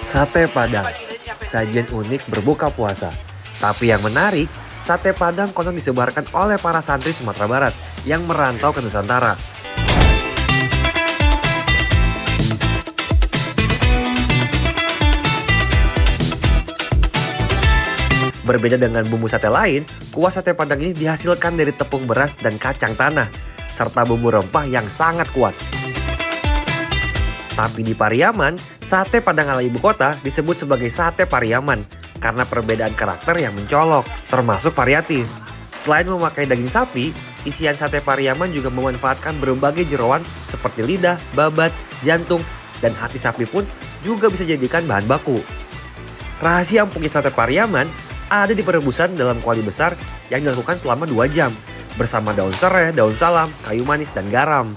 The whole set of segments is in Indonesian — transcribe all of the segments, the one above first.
Sate Padang, sajian unik berbuka puasa. Tapi yang menarik, sate Padang konon disebarkan oleh para santri Sumatera Barat yang merantau ke Nusantara. Berbeda dengan bumbu sate lain, kuah sate Padang ini dihasilkan dari tepung beras dan kacang tanah, serta bumbu rempah yang sangat kuat. Tapi di Pariaman, sate Padang ala ibu kota disebut sebagai sate Pariaman karena perbedaan karakter yang mencolok, termasuk variatif. Selain memakai daging sapi, isian sate Pariaman juga memanfaatkan berbagai jeroan seperti lidah, babat, jantung, dan hati sapi pun juga bisa dijadikan bahan baku. Rahasia empuknya sate Pariaman ada di perebusan dalam kuali besar yang dilakukan selama 2 jam bersama daun serai, daun salam, kayu manis, dan garam.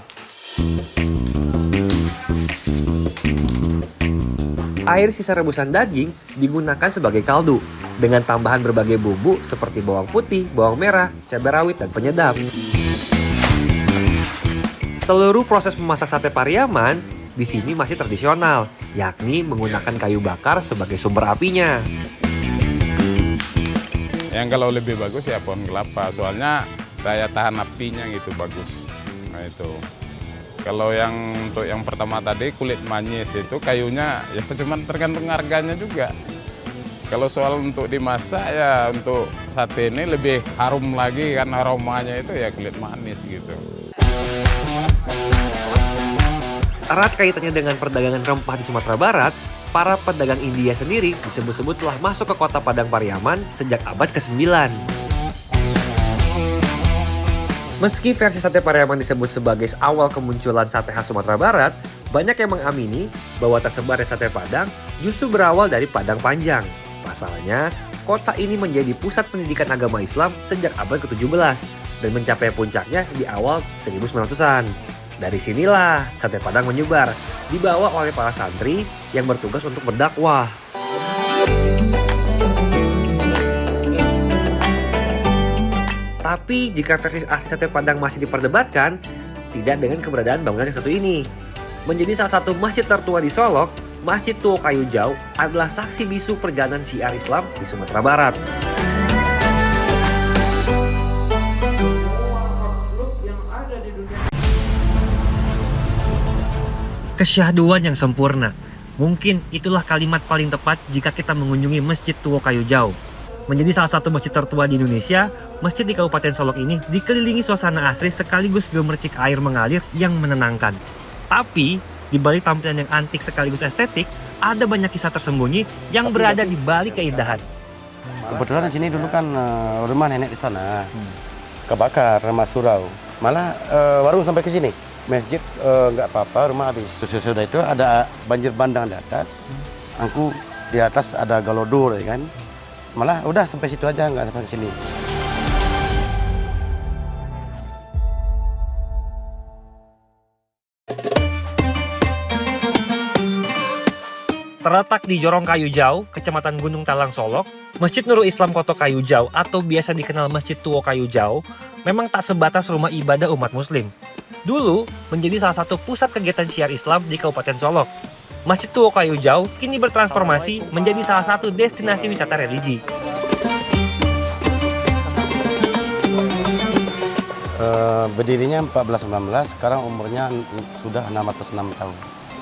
Air sisa rebusan daging digunakan sebagai kaldu dengan tambahan berbagai bumbu seperti bawang putih, bawang merah, cabai rawit, dan penyedap. Seluruh proses memasak sate Pariaman di sini masih tradisional, yakni menggunakan kayu bakar sebagai sumber apinya. Yang kalau lebih bagus ya pohon kelapa, soalnya daya tahan apinya gitu bagus. Nah itu. Kalau yang untuk yang pertama tadi kulit manis itu kayunya ya cuman tergantung harganya juga. Kalau soal untuk dimasak ya untuk sate ini lebih harum lagi kan aromanya itu ya kulit manis gitu. Erat kaitannya dengan perdagangan rempah di Sumatera Barat, para pedagang India sendiri disebut-sebut telah masuk ke kota Padang Pariaman sejak abad ke-9. Meski versi sate Pariaman disebut sebagai awal kemunculan sate khas Sumatera Barat, banyak yang mengamini bahwa tersebarnya sate Padang justru berawal dari Padang Panjang. Pasalnya, kota ini menjadi pusat pendidikan agama Islam sejak abad ke-17 dan mencapai puncaknya di awal 1900-an. Dari sinilah sate Padang menyebar, dibawa oleh para santri yang bertugas untuk berdakwah. Tapi jika versi asli sate Padang masih diperdebatkan, tidak dengan keberadaan bangunan yang satu ini. Menjadi salah satu masjid tertua di Solok, Masjid Tuo Kayu Jau adalah saksi bisu perjalanan syiar Islam di Sumatera Barat. Kesyahduan yang sempurna. Mungkin itulah kalimat paling tepat jika kita mengunjungi Masjid Tuo Kayu Jau. Menjadi salah satu masjid tertua di Indonesia, masjid di Kabupaten Solok ini dikelilingi suasana asri sekaligus gemercik air mengalir yang menenangkan. Tapi, di balik tampilan yang antik sekaligus estetik, ada banyak kisah tersembunyi yang berada di balik keindahan. Kebetulan di sini dulu kan rumah nenek di sana, kebakar rumah surau. Malah warung sampai ke sini. Masjid nggak apa-apa, rumah habis. Sudah itu ada banjir bandang di atas, angku di atas ada galodor, ya kan. Malah udah sampai situ aja, nggak sampai ke sini. Terletak di Jorong Kayu Jau, Kecamatan Gunung Talang Solok, Masjid Nurul Islam Koto Kayu Jau atau biasa dikenal Masjid Tuo Kayu Jau memang tak sebatas rumah ibadah umat muslim. Dulu menjadi salah satu pusat kegiatan syiar Islam di Kabupaten Solok. Masjid Tuo Kayu Jau kini bertransformasi menjadi salah satu destinasi wisata religi. Berdirinya 1419, sekarang umurnya sudah 606 tahun.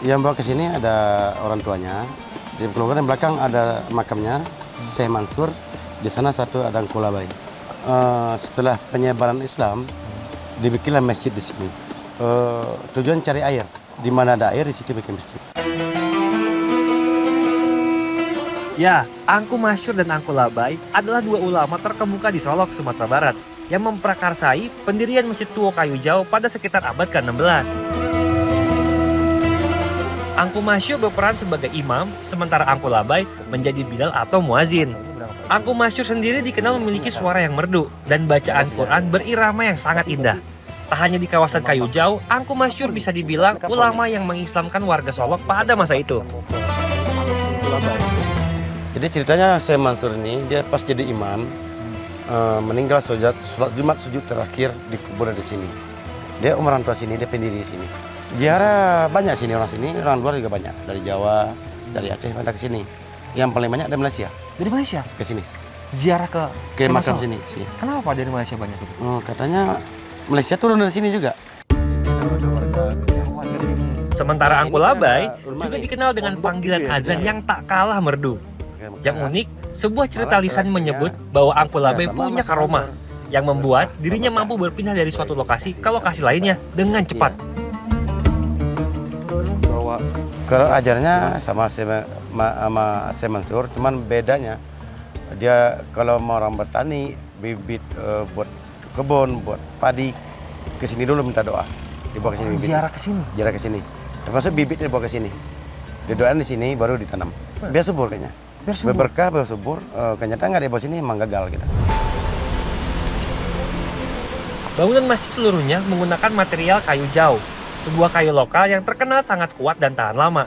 Yang bawa ke sini ada orang tuanya. Di keluarga belakang ada makamnya, Syekh Mansur. Di sana satu ada Angku Labai. Setelah penyebaran Islam, dibikinlah masjid di sini. Tujuan cari air. Di mana ada air, di situ bikin masjid. Ya, Angku Masyur dan Angku Labai adalah dua ulama terkemuka di Solok, Sumatera Barat yang memprakarsai pendirian Masjid Tuo Kayu Jau pada sekitar abad ke-16. Angku Masyur berperan sebagai imam, sementara Angku Labai menjadi bilal atau muazin. Angku Masyur sendiri dikenal memiliki suara yang merdu dan bacaan Quran berirama yang sangat indah. Tak hanya di kawasan Kayu Jau, Angku Masyur bisa dibilang ulama yang mengislamkan warga Solok pada masa itu. Jadi ceritanya Syekh Mansur ini, dia pas jadi imam, meninggal sholat Jumat sujud terakhir di kuburan di sini. Dia orang tua sini, dia pendiri di sini. Ziarah banyak sini, orang luar juga banyak. Dari Jawa, dari Aceh pada ke sini. Yang paling banyak dari Malaysia Dari Malaysia? ke sini. Ziarah ke Makam Solo? sini. Sini. Kenapa dari Malaysia banyak itu? Katanya Malaysia turun dari sini juga. Sementara Angku Labai juga dikenal dengan panggilan azan yang tak kalah merdu. Yang unik, sebuah cerita lisan menyebut bahwa Angku Labai punya karomah yang membuat dirinya mampu berpindah dari suatu lokasi ke lokasi lainnya dengan cepat. Kalau ajarnya sama Syekh Mansur, cuman bedanya dia kalau mau orang bertani, bibit buat kebun, buat padi, ke sini dulu minta doa. Dibawa ke sini bibit. Ziarah ke sini. Ziarah ke sini. Termasuk bibit dibawa ke sini. Didoain di sini baru ditanam. Biar subur kayaknya. Biar subur. Berberkah, biar subur. Kenyataan nggak dibawa sini emang gagal gitu. Bangunan masjid seluruhnya menggunakan material kayu jau, sebuah kayu lokal yang terkenal sangat kuat dan tahan lama.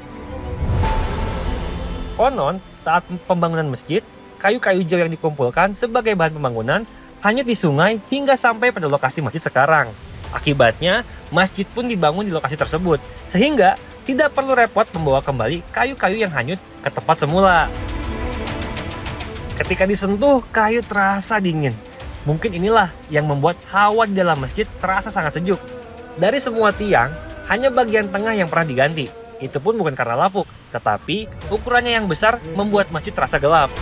Konon, saat pembangunan masjid, kayu-kayu jau yang dikumpulkan sebagai bahan pembangunan hanyut di sungai hingga sampai pada lokasi masjid sekarang. Akibatnya, masjid pun dibangun di lokasi tersebut, sehingga tidak perlu repot membawa kembali kayu-kayu yang hanyut ke tempat semula. Ketika disentuh, kayu terasa dingin. Mungkin inilah yang membuat hawa di dalam masjid terasa sangat sejuk. Dari semua tiang, hanya bagian tengah yang pernah diganti. Itu pun bukan karena lapuk, tetapi ukurannya yang besar membuat masjid terasa gelap.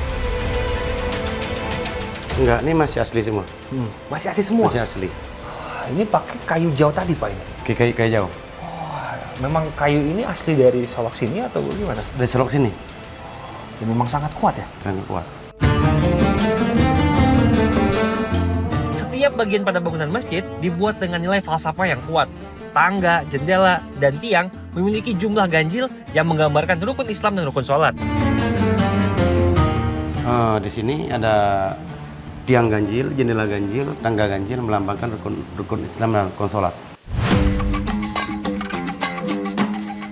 Enggak, ini masih asli semua. Masih asli semua? Masih asli. Ini pakai kayu jau tadi, Pak, ini? Kayu jauh. Memang kayu ini asli dari Solok sini atau gimana? Dari Solok sini. Ya, memang sangat kuat ya? Sangat kuat. Setiap bagian pada bangunan masjid dibuat dengan nilai falsafah yang kuat. Tangga, jendela, dan tiang memiliki jumlah ganjil yang menggambarkan rukun Islam dan rukun sholat. Di sini ada tiang ganjil, jendela ganjil, tangga ganjil melambangkan rukun Islam dan rukun sholat.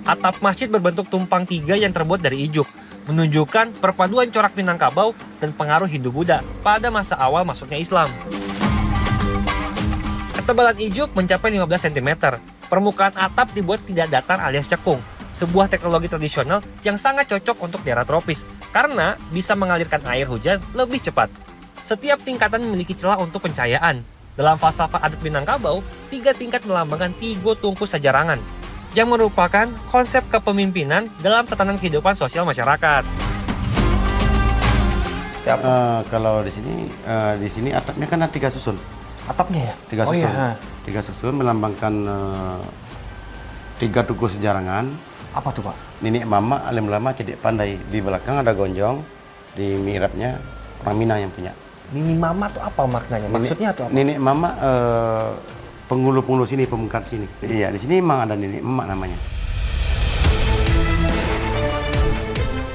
Atap masjid berbentuk tumpang tiga yang terbuat dari ijuk, menunjukkan perpaduan corak Minangkabau dan pengaruh Hindu-Buddha pada masa awal masuknya Islam. Ketebalan ijuk mencapai 15 cm. Permukaan atap dibuat tidak datar alias cekung, sebuah teknologi tradisional yang sangat cocok untuk daerah tropis karena bisa mengalirkan air hujan lebih cepat. Setiap tingkatan memiliki celah untuk pencahayaan. Dalam falsafah adat Minangkabau, 3 tingkat melambangkan 3 tungku sajarangan, yang merupakan konsep kepemimpinan dalam tatanan kehidupan sosial masyarakat. Kalau di sini atapnya kan ada 3 susun. Atapnya ya? 3 susun. 3 susun melambangkan 3 tugu sejarangan. Apa tuh, Pak? Nenek mama, alim ulama, cerdik pandai. Di belakang ada gonjong, di mihrabnya orang Minang yang punya. Nini mama tuh apa maknanya? Maksudnya tuh apa? Nenek mama penghulu-penghulu sini, pemungkar sini. Iya, di sini memang ada nenek emak namanya.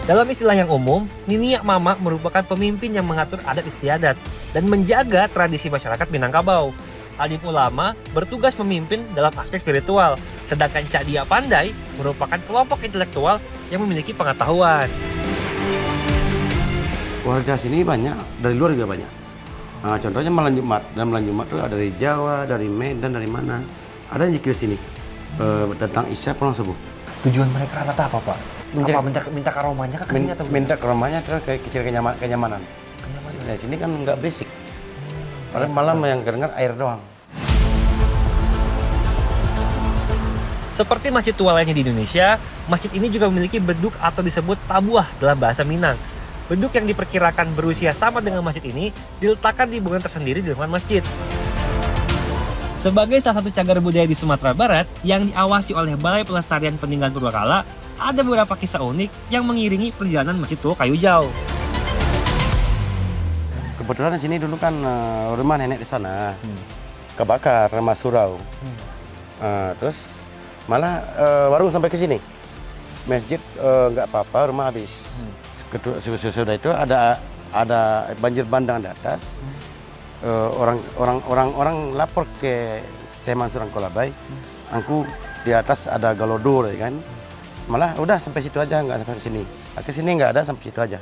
Dalam istilah yang umum, Niniak Mama merupakan pemimpin yang mengatur adat istiadat dan menjaga tradisi masyarakat Minangkabau. Alim ulama bertugas memimpin dalam aspek spiritual, sedangkan Cak Dia Pandai merupakan kelompok intelektual yang memiliki pengetahuan. Warga sini banyak, dari luar juga banyak. Nah, contohnya malam Jumat, dan malam Jumat itu ada dari Jawa, dari Medan, dari mana. Ada yang zikir sini, datang Isya pulang subuh. Tujuan mereka rata apa, Pak? Minta karomahnya ke sini atau minta karomahnya terus kayak kecil kenyamanan. Di sini kan nggak berisik. Padahal malam yang kedengar air doang. Seperti masjid tua lainnya di Indonesia, masjid ini juga memiliki beduk atau disebut tabuah dalam bahasa Minang. Beduk yang diperkirakan berusia sama dengan masjid ini diletakkan di bangunan tersendiri di lingkungan masjid. Sebagai salah satu cagar budaya di Sumatera Barat yang diawasi oleh Balai Pelestarian Peninggalan Purbakala, ada beberapa kisah unik yang mengiringi perjalanan Masjid Tua Kayu Jau. Kebetulan di sini dulu kan rumah nenek di sana kebakar sama surau. Terus malah warung sampai ke sini. Masjid nggak apa-apa, rumah habis. Sudah itu ada banjir bandang di atas. Orang lapor ke Syekh Mansur Angku Labai. Angku di atas ada galodor, ya kan. Malah udah sampai situ aja, nggak sampai ke sini. Ke sini nggak ada, sampai situ aja.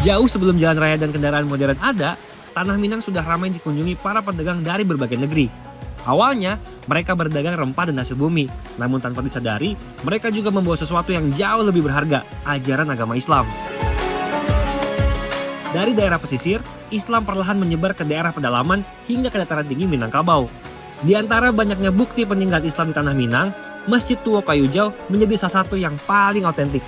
Jauh sebelum jalan raya dan kendaraan modern ada, Tanah Minang sudah ramai dikunjungi para pedagang dari berbagai negeri. Awalnya, Mereka berdagang rempah dan hasil bumi, namun tanpa disadari, mereka juga membawa sesuatu yang jauh lebih berharga, ajaran agama Islam. Dari daerah pesisir, Islam perlahan menyebar ke daerah pedalaman hingga ke dataran tinggi Minangkabau. Di antara banyaknya bukti peninggalan Islam di Tanah Minang, Masjid Tua Kayu Jau menjadi salah satu yang paling autentik.